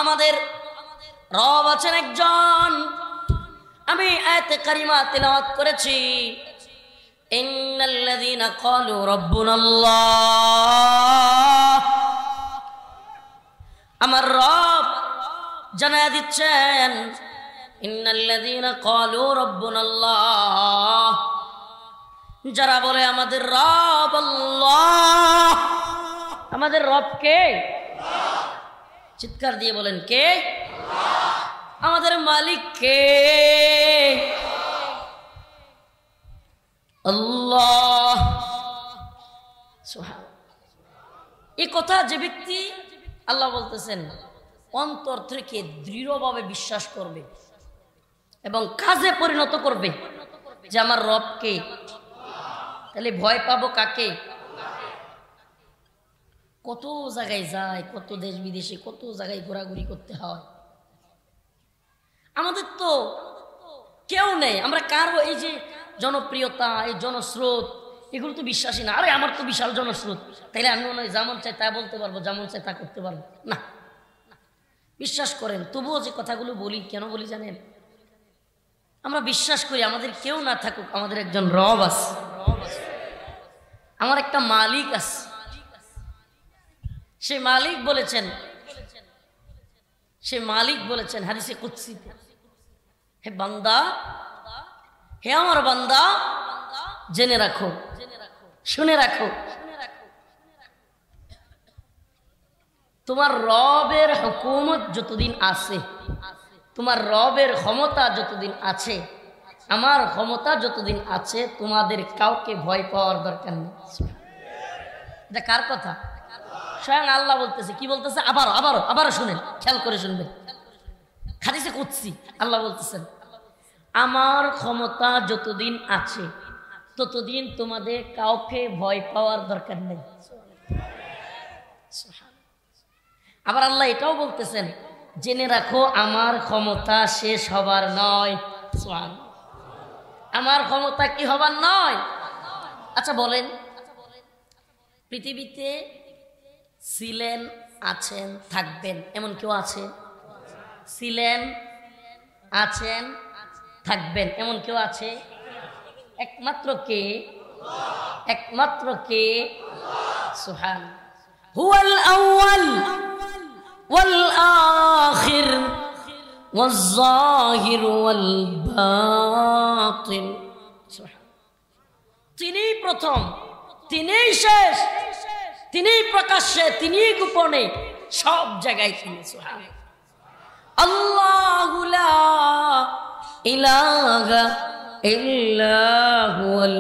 আমাদের রব আছেন একজন। আমি আয়াতে কারিমা তিলাওয়াত করেছি, ইন্নাল্লাযীনা ক্বালু রাব্বুনাল্লাহ। আমার রব জানায়া দিচ্ছেন, ইন্নাল্লাযীনা ক্বালু রাব্বুনাল্লাহ, যারা বলে আমাদের রব আল্লাহ। আমাদের রব কে? চিৎকার দিয়ে বলেন, কে? আমাদের মালিক কে? আল্লাহ। এই কথা যে ব্যক্তি, আল্লাহ বলতেছেন, অন্তর থেকে দৃঢ়ভাবে বিশ্বাস করবে এবং কাজে পরিণত করবে যে আমার রব কে, তাহলে ভয় পাবো কাকে? কত জায়গায় যায়, কত দেশ বিদেশে কত জায়গায় ঘোরাঘুরি করতে হয়, আমাদের তো কেউ নেই। আমরা কারো এই যে জনপ্রিয়তা, এই জনস্রোত, এগুলো তো বিশ্বাসী না। আরে আমার তো বিশাল জনস্রোত, তাইলে আমি মনে হয় যেমন চাই তা বলতে পারবো, যেমন চাই তা করতে পারবো না। বিশ্বাস করেন, তবুও যে কথাগুলো বলি, কেন বলি জানেন? আমরা বিশ্বাস করি আমাদের কেউ না থাকুক, আমাদের একজন রব আছে, আমার একটা মালিক আছে। সে মালিক বলেছেন হাদিসে কুদসিতে, হে বান্দা, হে আমার বান্দা, জেনে রাখো, শুনে রাখো, তোমার রবের হুকুমত যতদিন আছে, তোমার রবের ক্ষমতা যতদিন আছে, আমার ক্ষমতা যতদিন আছে, তোমাদের কাউকে ভয় পাওয়ার দরকার নেই। এটা কার কথা? স্বয়ং আল্লাহ বলতেছে। কি বলতেছে? আবারও শুনেন, খেয়াল করে শুনবেন। হাদিসে কুদসি আল্লাহ বলতেছেন, আমার ক্ষমতা যতদিন আছে ততদিন তোমাদের কাউকে ভয় পাওয়ার দরকার নেই। আবার আল্লাহ এটাও বলতেছেন, জেনে রাখো আমার ক্ষমতা শেষ হবার নয়। আমার ক্ষমতা কি হবার নয়? আচ্ছা বলেন, পৃথিবীতে ছিলেন, আছেন, থাকবেন এমন কেউ আছে? ছিলেন, আছেন, থাকবেন এমন কেউ আছে? একমাত্র কে? একমাত্র কে? সুবহান। হুয়াল আউয়াল ওয়াল আখির ওয়াল যাহির ওয়াল বাতিন। সুবহান। তিনিই প্রথম, তিনিই শেষ, তিনিই প্রকাশ্যে, তিনিই গোপনে, সব জায়গায় তিনি। সুবহান। আল্লাহু লা ইলাহা ইল্লা হুয়াল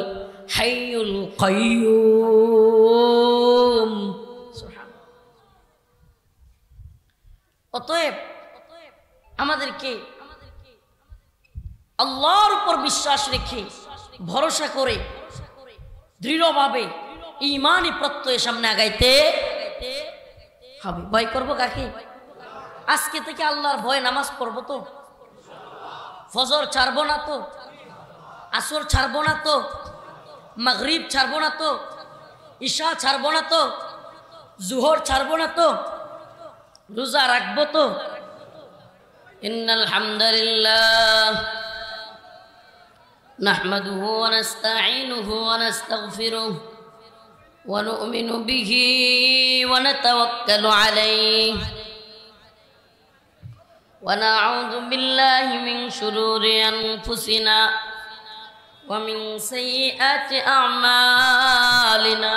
হাইয়ুল কাইয়্যুম। সুবহান। অতএব আমাদেরকে আল্লাহর উপর বিশ্বাস রেখে, ভরসা করে, দৃঢ়ভাবে ঈমানি প্রত্যয়ের সামনে আগাইতে হবে। ভয় করবো কাকে? আজকে থেকে আল্লাহর ভয় নামাজ পড়বো তো, ফজর ছাড়বো না তো, আসর ছাড়বো না তো, মাগরিব ছাড়বো না তো, ঈশা ছাড়বো না তো, জোহর ছাড়বো না তো, রোজা রাখবো তো। ইন্নাল হামদুলিল্লাহ নাহমাদুহু ওয়া নাস্তাঈনুহু ওয়া নাস্তাগফিরুহু ওয়া নু'মিনু বিহি ওয়া নাতাওয়াক্কালু আলাইহি ওয়া নাউযু বিল্লাহি মিন শুরুরি আনফুসিনা ওয়া মিন সাইয়্যাতি আ'মালিনা।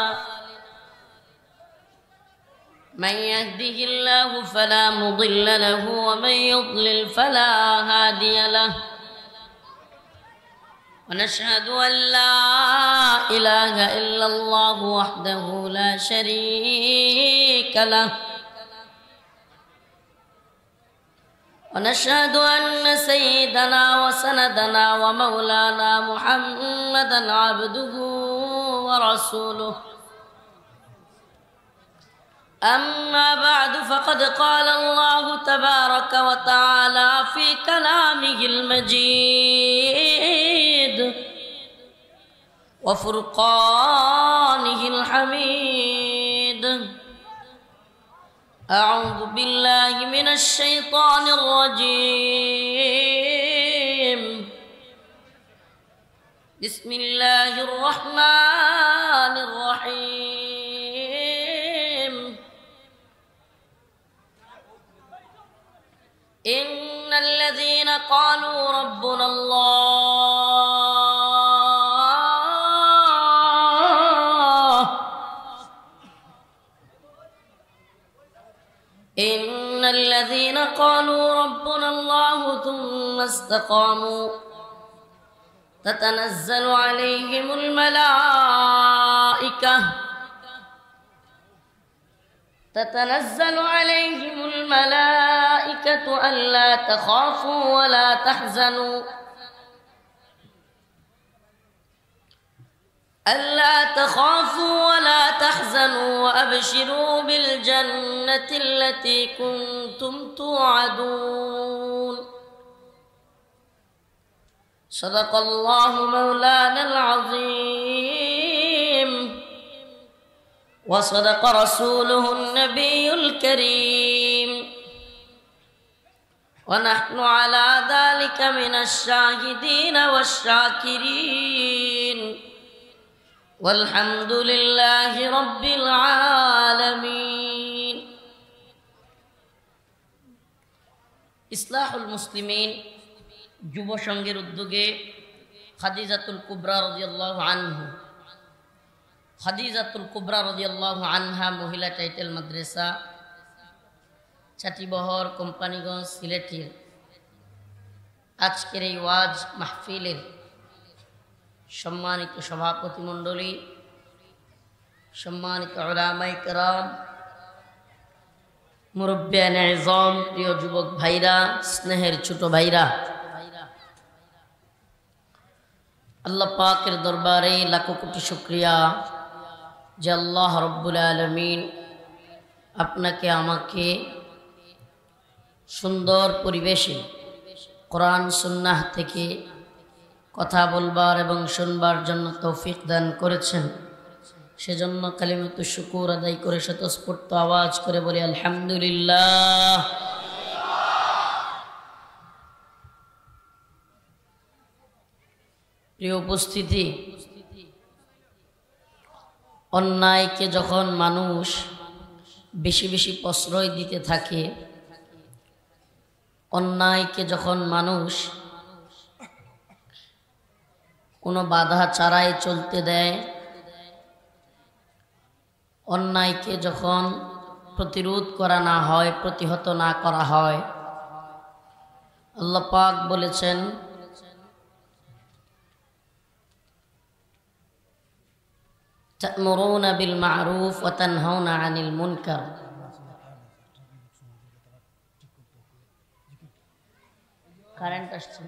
من يهده الله فلا مضل له ومن يضلل فلا هادي له ونشهد أن لا إله إلا الله وحده لا شريك له ونشهد أن سيدنا وسندنا ومولانا محمدا عبده ورسوله. أما بعد فقد قال الله تبارك وتعالى في كلامه المجيد وفرقانه الحميد: أعوذ بالله من الشيطان الرجيم بسم الله الرحمن الرحيم إن الذين قالوا ربنا الله إن الذين قالوا ربنا الله ثم استقاموا تتنزل عليهم الملائكة ألا تخافوا ولا تحزنوا وأبشروا بالجنة التي كنتم توعدون صدق الله مولانا العظيم وصدق رسوله النبي الكريم ونحن على ذلك من الشاهدين والشاكرين والحمد لله رب العالمين ইসলাহুল মুসলিমিন যুব সংঘের উদ্যোগে খাদিজাতুল কুবরা রাদিয়াল্লাহু আনহা মহিলা টাইটেল মাদ্রাসা ছাটিবহর কোম্পানিগঞ্জ সিলেটের আজকের এই ওয়াজ মাহফিলের সম্মানিত সভাপতি মণ্ডলী, সম্মানিত উলামায়ে কেরাম, মুরব্বিয়ানে ইজম, প্রিয় যুবক ভাইরা, স্নেহের ছোট ভাইরা, আল্লাহ পাকের দরবারে লাখো কোটি শুকরিয়া যে আল্লাহ রব্বুল আলামিন আপনাকে আমাকে সুন্দর পরিবেশে কোরআন সুন্নাহ থেকে কথা বলবার এবং শুনবার জন্য তৌফিক দান করেছেন। সেজন্য কালিমাতুশ শুকর আদায় করে স্বতঃস্ফূর্ত আওয়াজ করে বলি আলহামদুলিল্লাহ। প্রিয় উপস্থিতি, অন্যায়কে যখন মানুষ বেশি বেশি প্রশ্রয় দিতে থাকে, অন্যায়কে যখন মানুষ কোনো বাধা ছাড়াই চলতে দেয়, অন্যায়কে যখন প্রতিরোধ করা না হয়, প্রতিহত না করা হয়, আল্লাহ পাক বলেছেন তা'মুরুনা বিল মা'রুফ ওয়া তানহাউনা আনিল মুনকার। কারেন্ট আসছে,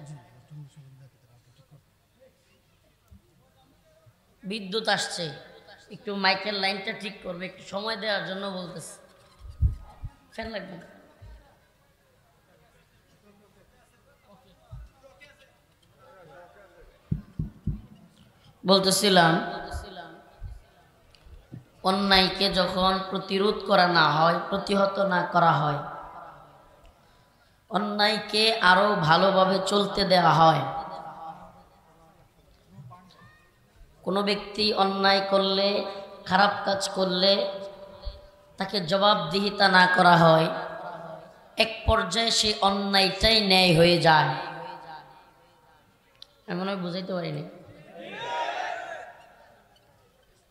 বিদ্যুৎ আসছে, একটু মাইকের লাইনটা ঠিক করবে, একটু সময় দেওয়ার জন্য বলতেছে। ফ্যান লাগবে না। বলতেছিলাম অন্যায়কে যখন প্রতিরোধ করা না হয়, প্রতিহত না করা হয়, অন্যায়কে আরো ভালোভাবে চলতে দেওয়া হয়, কোনো ব্যক্তি অন্যায় করলে, খারাপ কাজ করলে তাকে জবাবদিহিতা না করা হয়, এক পর্যায়ে সে অন্যায়টাই ন্যায় হয়ে যায়। এমন হয় বুঝাইতে পারিনি।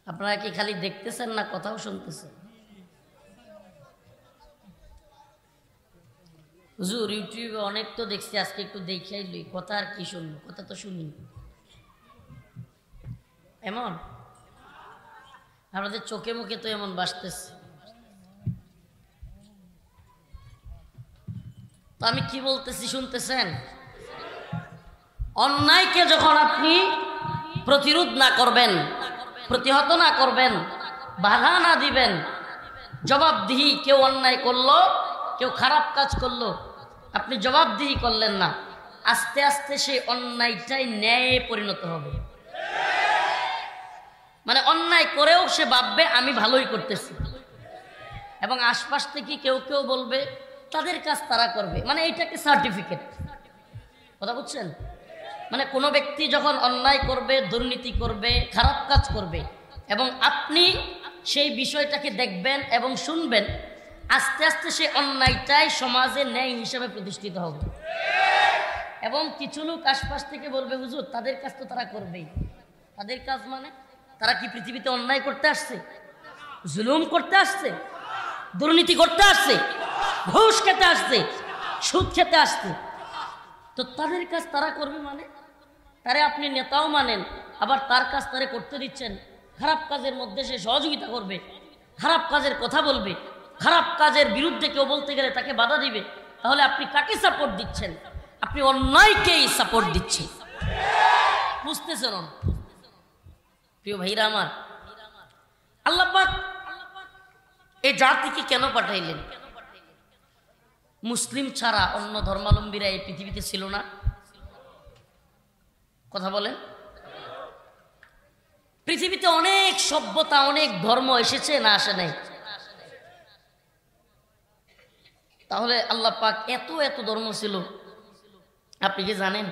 আপনারা কি খালি দেখতেছেন না কথাও শুনতেছেন? হুজুর ইউটিউবে অনেক তো দেখছি, আজকে একটু দেখাই লই, কথা আর কি শুনবো, কথা তো শুনি। এমন আমাদের চোখে মুখে তো এমন বাসতেছে। তো আমি কি বলতেছি শুনতেছেন? অন্যায়কে যখন আপনি প্রতিরোধ না করবেন, প্রতিহত না করবেন, বাধা না দিবেন, জবাবদিহি, কেউ অন্যায় করলো, কেউ খারাপ কাজ করলো, আপনি জবাবদিহি করলেন না, আস্তে আস্তে সেই অন্যায়টাই ন্যায়ে পরিণত হবে। মানে অন্যায় করেও সে ভাববে আমি ভালোই করতেছি। এবং আশপাশ থেকে কেউ কেউ বলবে তাদের কাজ তারা করবে, মানে এইটাকে সার্টিফিকেট। কথা বুঝছেন? মানে কোনো ব্যক্তি যখন অন্যায় করবে, দুর্নীতি করবে, খারাপ কাজ করবে এবং আপনি সেই বিষয়টাকে দেখবেন এবং শুনবেন, আস্তে আস্তে সেই অন্যায়টাই সমাজে ন্যায় হিসেবে প্রতিষ্ঠিত হবে। এবং কিছু লোক আশপাশ থেকে বলবে হুজুর তাদের কাজ তো তারা করবেই। তাদের কাজ মানে তারা কি পৃথিবীতে অন্যায় করতে আসছে, জুলুম করতে আসছে, দুর্নীতি করতে আসছে, ঘুষ খেতে আসছে, সুদ খেতে আসছে? তো তাদের কাজ তারা করবে মানে তারে আপনি নেতাও মানেন, আবার তার কাজ তারে করতে দিচ্ছেন। খারাপ কাজের মধ্যে সে সহযোগিতা করবে, খারাপ কাজের কথা বলবে, খারাপ কাজের বিরুদ্ধে কেউ বলতে গেলে তাকে বাধা দিবে। তাহলে আপনি কাকে সাপোর্ট দিচ্ছেন? আপনি অন্যায়কেই সাপোর্ট দিচ্ছেন। বুঝতেছেন? প্রিয় ভাইরা আমার, আল্লাহ পাক এই জাতিকে কেন পাঠাইলেন? মুসলিম ছাড়া অন্য ধর্মাবলম্বীরা এই পৃথিবীতে ছিল না? কথা বলেন। পৃথিবীতে অনেক সভ্যতা, অনেক ধর্ম এসেছে না আসে নাই? তাহলে আল্লাহ পাক এত এত ধর্ম ছিল, আপনি কি জানেন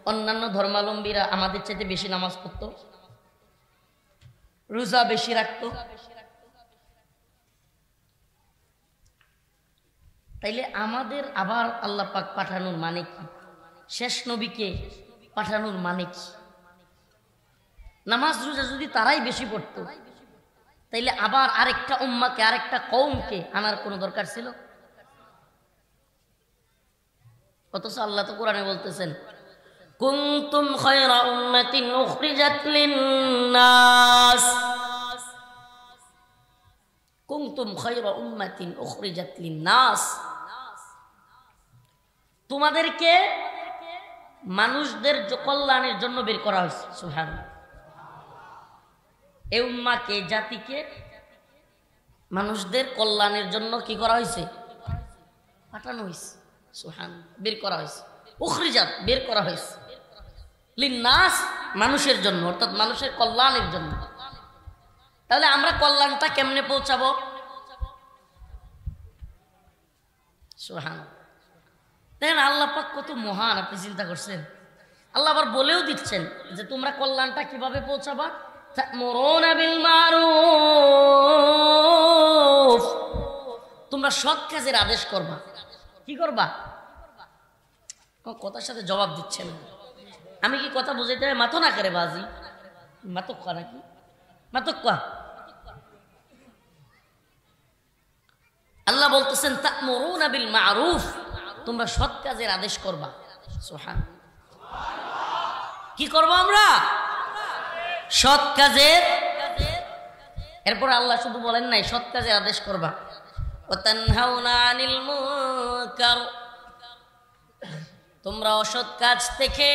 অন্যান্য ধর্মাবলম্বীরা আমাদের চাইতে বেশি নামাজ পড়তো, রোজা বেশি রাখতো? তাইলে আমাদের আবার আল্লাহ পাক পাঠানোর মানে কি? শেষ নবীকে পাঠানোর মানে কি? নামাজ রোজা যদি তারাই বেশি পড়তো, তাইলে আবার আরেকটা উম্মাকে, আরেকটা কওমকে আনার কোনো দরকার ছিল? অথচ আল্লাহ তো কোরআনে বলতেছেন কুনতুম খায়রা উম্মাতিন উখরিজাত লিন-নাস, কুনতুম খায়রা উম্মাতিন উখরিজাত লিন-নাস, তোমাদেরকে মানুষদের কল্যাণের জন্য বের করা হয়েছে। সুবহানাল্লাহ। এই উম্মাকে, জাতিকে মানুষদের কল্যাণের জন্য কি করা হয়েছে? পাঠানো হয়েছে। সুবহানাল্লাহ। বের করা হয়েছে। উখরিজাত, বের করা হয়েছে। লিন-নাস, মানুষের জন্য, অর্থাৎ মানুষের কল্যাণের জন্য। তাহলে আমরা কল্যাণটা কেমনে পৌঁছাবো? সুবহানাল্লাহ। দেখেন আল্লাহ পাক কত মহান, আপনি চিন্তা করছেন? আল্লাহ আবার বলেও দিচ্ছেন যে তোমরা কল্যাণটা কিভাবে পৌঁছাবা? তা'মুরুনা বিল মারুফ, তোমরা সৎ কাজের আদেশ করবা। কি করবা? কথার সাথে জবাব দিচ্ছেন। আমি কি কথা বুঝাইতে হবে? মাতো না করে বাজি, মাতক্কা নাকি? মাতক্কা। আল্লাহ বলতেছেন তা'মুরুনা বিল মারুফ, তোমরা সৎ কাজের আদেশ করবা। সুবহানাল্লাহ। কি করবো আমরা? সৎ কাজের। এরপর আল্লাহ শুধু বলেন নাই সৎ কাজের আদেশ করবা, ওয়া তানহাউনা আনিল মুনকার, তোমরা অসৎ কাজ থেকে,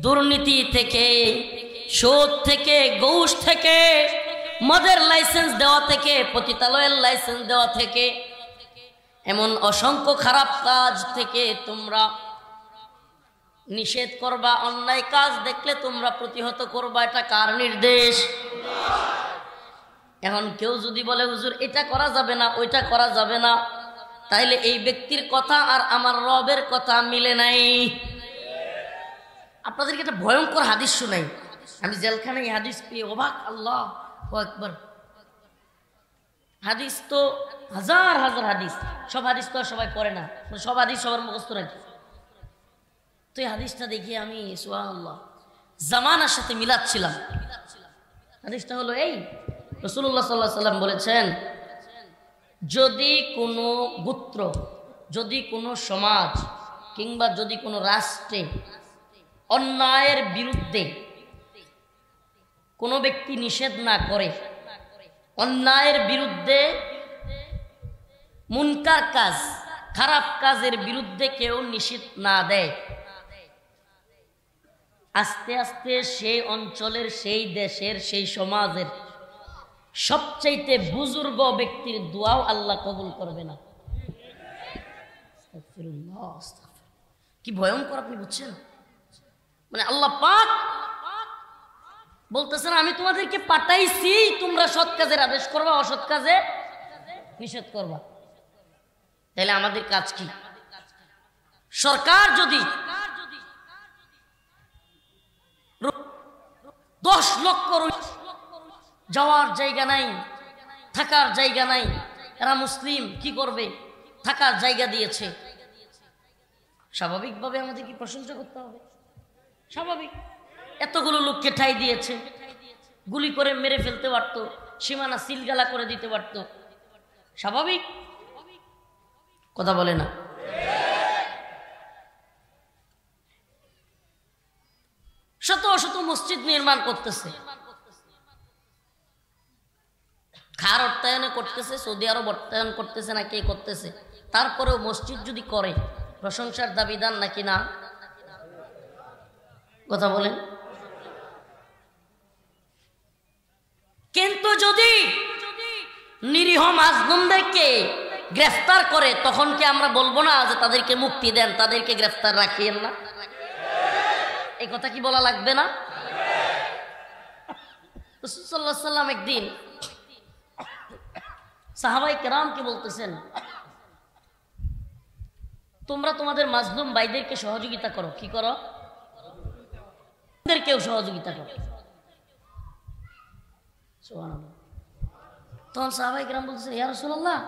দুর্নীতি থেকে, সুদ থেকে, ঘুষ থেকে, মদের লাইসেন্স দেওয়া থেকে, পতিতালয়ের লাইসেন্স দেওয়া থেকে, এমন অসংখ্য খারাপ কাজ থেকে তোমরা নিষেধ করবা। অন্যায় কাজ দেখলে তোমরা প্রতিহত করবা। এটা কার নির্দেশ? এখন কেউ যদি বলে হুজুর এটা করা যাবে না, ওইটা করা যাবে না, তাইলে এই ব্যক্তির কথা আর আমার রবের কথা মিলে নাই। আপনাদেরকে একটা ভয়ঙ্কর হাদিস শোনাই। আমি জেলখানায় হাদিস পেয়ে অবাক। আল্লাহ আকবার। হাদিস তো হাজার হাজার হাদিস, সব হাদিস তো সবাই পড়ে না, সব হাদিস সবার মুখস্থ রাখি। তো এই হাদিসটা দেখি আমি সুবহানাল্লাহ জামানার সাথে মিলাচ্ছিলাম। হাদিসটা হলো এই, রাসূলুল্লাহ সাল্লাল্লাহু আলাইহি ওয়াসাল্লাম বলেছেন, যদি কোনো গোত্র, যদি কোনো সমাজ কিংবা যদি কোনো রাষ্ট্রে অন্যায়ের বিরুদ্ধে কোনো ব্যক্তি নিষেধ না করে, অন্যায়ের বিরুদ্ধে, মুনকার কাজ, খারাপ কাজের বিরুদ্ধে কেউ নিষেধ না দেয়, আস্তে আস্তে সেই অঞ্চলের, সেই দেশের, সেই সমাজের সবচাইতে বুজুর্গ ব্যক্তির দোয়াও আল্লাহ কবুল করবে না। কি ভয়ঙ্কর, আপনি বুঝছেন? মানে আল্লাহ পাক বলতেছেন আমি তোমাদেরকে পাঠাইছি তোমরা সৎ কাজের আদেশ করবা, অসৎ কাজে নিষেধ করবা। তাহলে আমাদের কাজ কি? সরকার যদি 10 লক্ষ যাওয়ার জায়গা নাই, থাকার জায়গা নাই, এরা মুসলিম কি করবে? থাকার জায়গা দিয়েছে, স্বাভাবিকভাবে আমাদের কি প্রশংসা করতে হবে? স্বাভাবিক। এতগুলো লোককে ঠাঁই দিয়েছে, গুলি করে মেরে ফেলতে পারত, সীমানা সিলগালা করে দিতে পারত, স্বাভাবিক কথা বলে না? শত শত মসজিদ নির্মাণ করতেছে, খার অর্থায়নে করতেছে, সৌদি আরব অর্থায়ন করতেছে না কে করতেছে, তারপরেও মসজিদ যদি করে প্রশংসার দাবিদার নাকি না? কথা বলেন। কিন্তু যদি নিরীহ মাজলুমদেরকে গ্রেফতার করে তখন কি আমরা বলবো না যে তাদেরকে মুক্তি দেন, তাদেরকে গ্রেফতার রাখিয়েন না? এই কথা কি বলা লাগবে না? রাসূল সাল্লাল্লাহু আলাইহি ওয়াসাল্লাম একদিন সাহাবায়ে কেরামকে বলতেছেন, তোমরা তোমাদের মাজলুম ভাইদেরকে সহযোগিতা করো। কি করো? কেউ সহযোগিতা করো। সুবহানাল্লাহ। তখন সাহাবায়ে কেরাম বলতেছেন, ইয়া রাসূলুল্লাহ,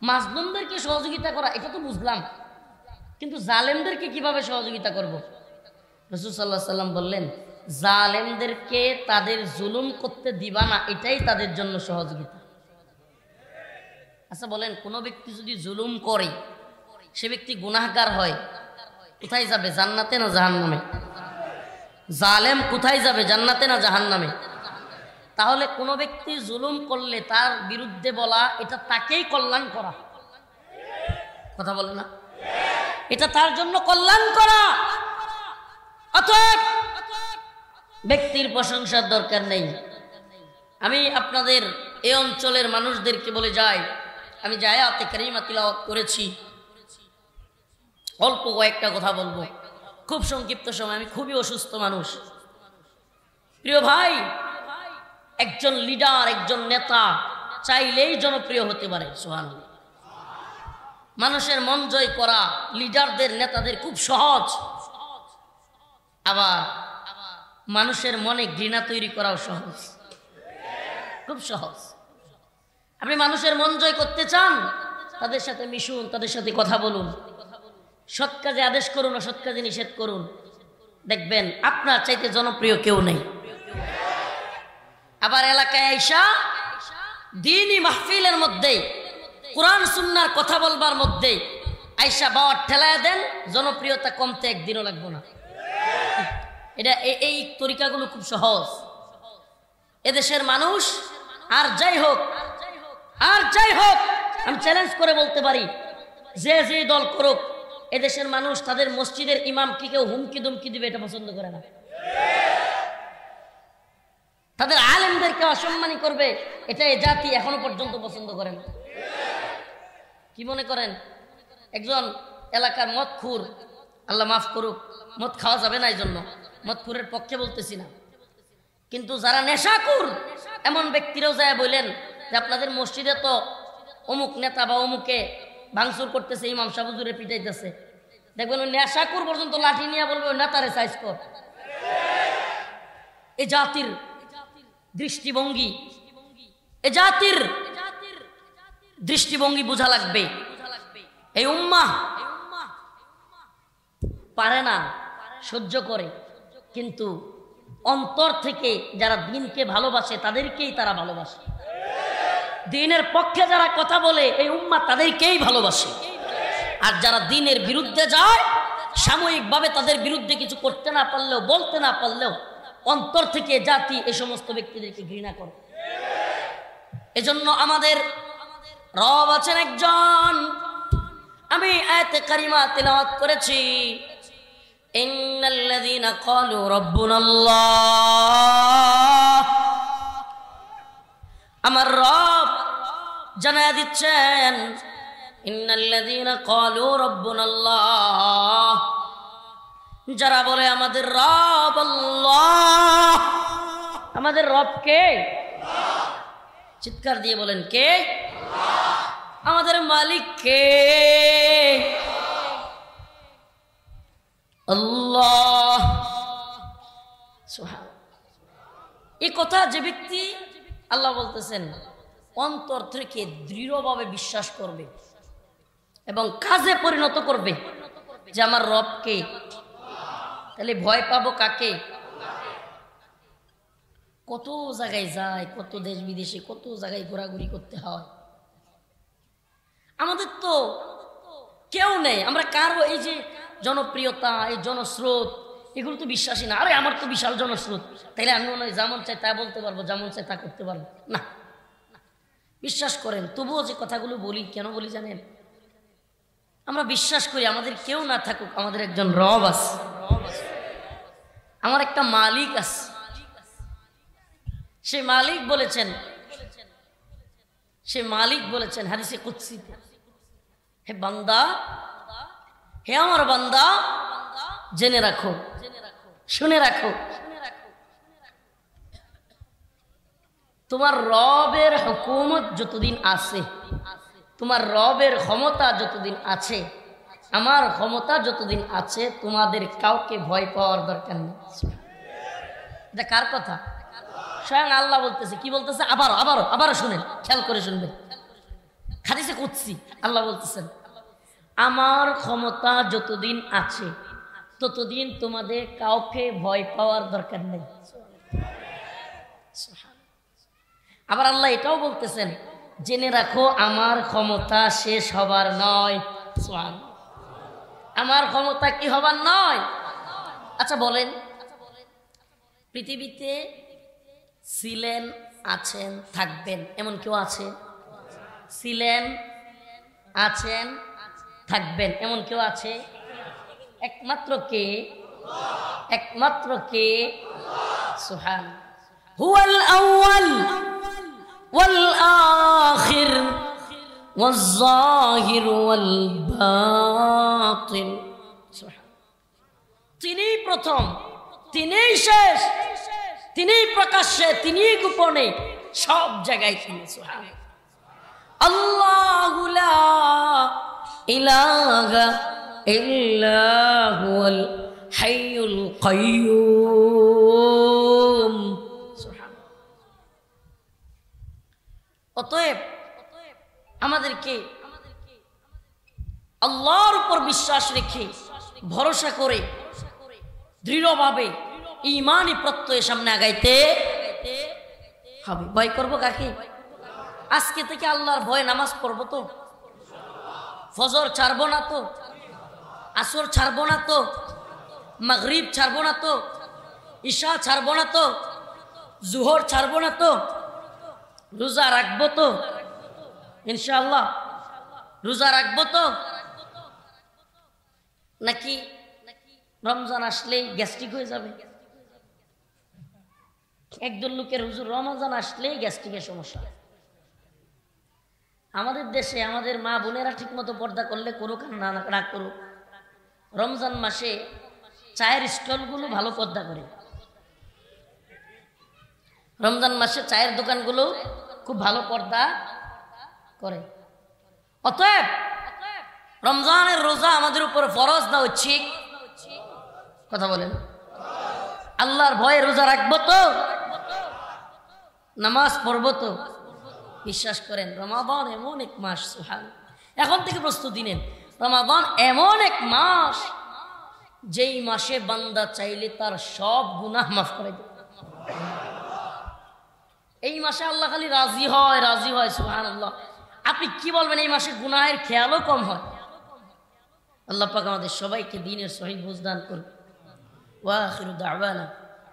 মাজলুমদেরকে সহযোগিতা করা এটা তো বুঝলাম, কিন্তু জালেমদেরকে কিভাবে সহযোগিতা করব? রাসূল সাল্লাল্লাহু আলাইহি ওয়াসাল্লাম বললেন, জালেমদেরকে তাদের জুলুম করতে দিবা না, এটাই তাদের জন্য সহযোগিতা। আচ্ছা বলেন, কোনো ব্যক্তি যদি জুলুম করে, সে ব্যক্তি গুনাহগার হয়, কোথায় যাবে? জান্নাতে না জাহান্নামে? জালেম কোথায় যাবে? জান্নাতে না জাহান্নামে? তাহলে কোনো ব্যক্তি জুলুম করলে তার বিরুদ্ধে বলা, এটা তাকেই কল্যাণ করা। কথা বলে না? এটা তার জন্য কল্যাণ করা। অতএব ব্যক্তির প্রশংসার দরকার নেই। আমি আপনাদের এই অঞ্চলের মানুষদেরকে বলে যাই, আমি যে আয়াতে কারিমা তিলাওয়াত করেছি, অল্প কয়েকটা কথা বলবো, খুব সংক্ষিপ্ত সময়। আমি খুবই অসুস্থ মানুষ। প্রিয় ভাই, একজন লিডার, একজন নেতা চাইলেই জনপ্রিয় হতে পারে। সুবহানাল্লাহ। মানুষের মন জয় করা লিডারদের, নেতাদের খুব সহজ। আবার মানুষের মনে ঘৃণা তৈরি করাও সহজ, খুব সহজ। আপনি মানুষের মন জয় করতে চান, তাদের সাথে মিশুন, তাদের সাথে কথা বলুন, সৎ কাজে আদেশ করুন, অসৎ কাজে নিষেধ করুন। দেখবেন আপনার চাইতে জনপ্রিয় কেউ নেই। আবার এলাকায় আইসা দ্বীনি মাহফিলের মধ্যে, কোরআন সুন্নাহর কথা বলবার মধ্যে আইসা বাওয়ার ঠেলায় দেন, জনপ্রিয়তা কমতে একদিনও লাগবে না। এটা এই তরিকাগুলো খুব সহজ। এদেশের মানুষ আর যাই হোক, আমি চ্যালেঞ্জ করে বলতে পারি, যে যে দল করুক, এদেশের মানুষ তাদের মসজিদের ইমামকে কেউ হুমকি দুমকি দিবে এটা পছন্দ করে না। তাদের আলেমদেরকে অসম্মানী করবে, এটা এই জাতি এখনো পর্যন্ত পছন্দ করে না। কি মনে করেন, একজন এলাকার মদখুর, আল্লাহ মাফ করুক, মদ খাওয়া যাবে না, এই জন্য মদখুরের পক্ষে বলতেছি না, কিন্তু যারা নেশাখুর এমন ব্যক্তিরাও যায় বললেন যে আপনাদের মসজিদে তো অমুক নেতা বা অমুকে ভাঙচুর করতেছে, ইমাম সাহেব হুজুরে পিটাইতেছে, দেখবেন ওই নেশাখুর পর্যন্ত লাঠি নিয়ে বলবে ওই নেতারে সাইজ কর। এই জাতির দৃষ্টিভঙ্গি, এ জাতির দৃষ্টিভঙ্গি বোঝা লাগবে। এই উম্মাহ পারে না, সহ্য করে, কিন্তু অন্তর থেকে যারা দ্বীনকে ভালোবাসে তাদেরকেই তারা ভালোবাসে। দ্বীনের পক্ষে যারা কথা বলে এই উম্মাহ তাদেরকেই ভালোবাসে। আর যারা দ্বীনের বিরুদ্ধে যায়, সাময়িকভাবে তাদের বিরুদ্ধে কিছু করতে না পারলেও, বলতে না পারলেও অন্তর থেকে জাতি এই সমস্ত ব্যক্তিদেরকে ঘৃণা করে। এজন্য আমাদের রব আছেন একজন। আমি আয়াতে কারিমা তিলাওয়াত করেছি, ইন্নাল্লাযীনা ক্বালু রাব্বুনাল্লাহ। আমার রব জানায়া দিচ্ছেন, ইন্নাল্লাযীনা ক্বালু রাব্বুনাল্লাহ, যারা বলে আমাদের রব আল্লাহ। আমাদের রব কে? চিৎকার দিয়ে বলেন, কে? আমাদের মালিক কে? আল্লাহ। এই কথা যে ব্যক্তি, আল্লাহ বলতেছেন, অন্তর থেকে দৃঢ়ভাবে বিশ্বাস করবে এবং কাজে পরিণত করবে যে আমার রব কে, তাহলে ভয় পাবো কাকে? কত জায়গায় যায়, কত দেশ বিদেশে কত জায়গায় ঘোরাঘুরি করতে হয়, আমাদের তো কেউ নেই। আমরা কারো এই যে জনপ্রিয়তা, এই জনস্রোত, এগুলো তো বিশ্বাসী না। আরে আমার তো বিশাল জনস্রোত, তাইলে আমি মনে হয় যেমন চাই তা বলতে পারবো, যেমন চাই তা করতে পারবো না। বিশ্বাস করেন, তবুও যে কথাগুলো বলি, কেন বলি জানেন? আমরা বিশ্বাস করি আমাদের কেউ না থাকুক, আমাদের একজন রব আছে, আমার একটা মালিক আছে। সে মালিক বলেছেন হাদিসে কুদসিতে, হে বান্দা, হে আমার বান্দা, জেনে রাখো, শুনে রাখো, তোমার রবের হুকুমত যতদিন আছে, তোমার রবের ক্ষমতা যতদিন আছে, আমার ক্ষমতা যতদিন আছে, তোমাদের কাউকে ভয় পাওয়ার দরকার নেই। এটা কার কথা? স্বয়ং আল্লাহ বলতেছে। কি বলতেছে? আবারও শুনেন, খেয়াল করে শুনবেন। হাদিসে কুদসি আল্লাহ বলতেছেন, আমার ক্ষমতা যতদিন আছে ততদিন তোমাদের কাউকে ভয় পাওয়ার দরকার নেই। আবার আল্লাহ এটাও বলতেছেন, জেনে রাখো আমার ক্ষমতা শেষ হবার নয়। আমার ক্ষমতা কি হবার নয়? আচ্ছা বলেন, পৃথিবীতে ছিলেন, আছেন, থাকবেন এমন কেউ আছে? ছিলেন, আছেন, থাকবেন এমন কেউ আছে? একমাত্র কে? একমাত্র কে? সুবহান। হুয়াল আউয়াল ওয়াল আখির ওয়াল যাহির ওয়াল বাতিন। সুবহান। তিনিই প্রথম, তিনিই শেষ, তিনিই প্রকাশ্যে, তিনিই গোপনে, সব জায়গায় তিনি। সুবহান। আল্লাহু লা ইলাহা ইল্লা হুয়াল হাইয়ুল কাইয়্যুম। সুবহান। অতএব আমাদেরকে আল্লাহর উপর বিশ্বাস রেখে, ভরসা করে, দৃঢ়ভাবে ঈমানি প্রত্যয়ে সামনে আগাইতে হবে। ভয় করবো কাকে? আজকে থেকে আল্লাহর ভয় নামাজ পড়বো তো, ফজর ছাড়বো না তো, আসর ছাড়বো না তো, মাগরিব ছাড়বো না তো, ঈশা ছাড়বো না তো, জোহর ছাড়বো না তো, রোজা রাখবো তো ইনশাআল্লাহ, রোজা রাখবো তো, নাকি রমজান আসলেই গ্যাস্ট্রিক হয়ে যাবে? একজন লোকের হুজুর রমজান আসলেই গ্যাস্ট্রিকের সমস্যা। আমাদের দেশে আমাদের মা বোনেরা ঠিক মতো পর্দা করলে করুক আর না করুক, রমজান মাসে চায়ের স্টলগুলো ভালো পর্দা করে। রমজান মাসে চায়ের দোকানগুলো খুব ভালো পর্দা করে। অতএব রমজানের রোজা আমাদের উপর ফরজ না ঐচ্ছিক? কথা বলেন। আল্লাহর ভয়ে রোজা রাখবো তো, নামাজ পড়বো তো। বিশ্বাস করেন, রমাদান এমন এক মাস, সুবহান, এখন থেকে প্রস্তুতি নেন। রমাদান এমন এক মাস, যেই মাসে বান্দা চাইলে তার সব গুনাহ মাফ করে দেবে। এই মাসে আল্লাহ খালি রাজি হয়, সুবহানাল্লাহ। আপনি কি বলবেন, এই মাসে গুনাহের খেয়ালও কম হয়। আল্লাহ পাক আমাদের সবাইকে দ্বীনের সহিহ বুঝদান করুন। ওয়া আখিরু দাওয়ানা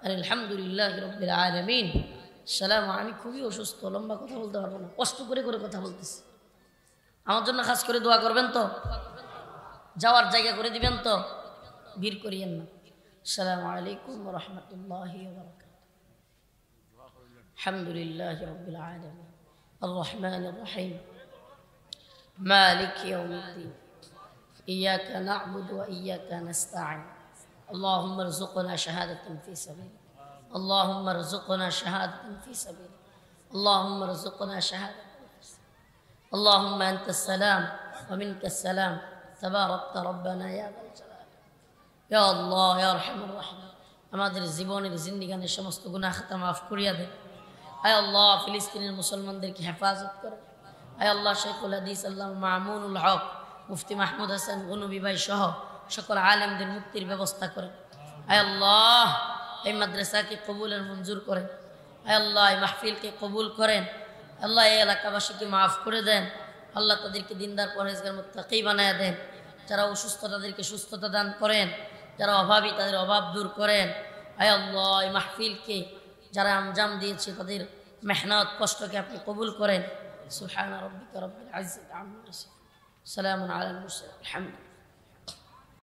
আলহামদুলিল্লাহি রাব্বিল আলামিন। সালাম। আমি খুবই অসুস্থ, লম্বা কথা বলতে পারবো না, কষ্ট করে কথা বলতেছি। আমার জন্য খাস করে দোয়া করবেন তো, যাওয়ার জায়গা করে দিবেন তো, ভিড় করিয়েন না। আসসালামু আলাইকুম ওয়া রাহমাতুল্লাহি ওয়া বারাকাতুহু। আলহামদুলিল্লাহি রাব্বিল আলামিন আর রহমানির রহিম মালিকি ইয়াউমিদ্দিন ইয়াকা না'বুদু ওয়া ইয়াকা নাস্তাঈন اللهم ارزقنا شهادة في سبيلك اللهم ارزقنا شهادة في سبيلك اللهم ارزقنا شهادة আল্লাহুম্মা আনতাস সালাম ওয়া মিনকাস সালাম তাবারাকতা রব্বানা ইয়া যাল জালাল ইয়া আল্লাহ ইয়া আরহামার রাহিম। আমাদের জীবনের জিন্দিগানের সমস্ত গুনাহ খাতা মাফ করিয়া দেন। আয় আল্লাহ ফিলিস্তিনের মুসলমানদেরকে হেফাজত করেন। আয় আল্লাহ শেখুল হাদিস আল্লামা মামুনুল হক, মুফতি মাহমুদ হাসান গনবী ভাই সহ সকল আলেমদের মুক্তির ব্যবস্থা করেন। আয় আল্লাহ এই মাদ্রাসাকে কবুলের মঞ্জুর করেন। আয় আল্লাহ এই মাহফিলকে কবুল করেন। আল্লাহ এই এলাকাবাসীকে মাফ করে দেন। আল্লাহ তাদেরকে দিনদার পরহেজগার মুত্তাকি বানায় দেন। যারা অসুস্থ তাদেরকে সুস্থতা দান করেন, যারা অভাবী তাদের অভাব দূর করেন। আয় আল্লাহ এই মাহফিলকে যারা আঞ্জাম দিয়েছে তাদের মেহনত কষ্টকে আপনি কবুল করেন। সুবহান রাব্বিকা রাব্বিল ইজ্জাতি আম্মা ইয়াসিফুন, সালামুন আলাল মুরসালিন, আলহামদুলিল্লাহ।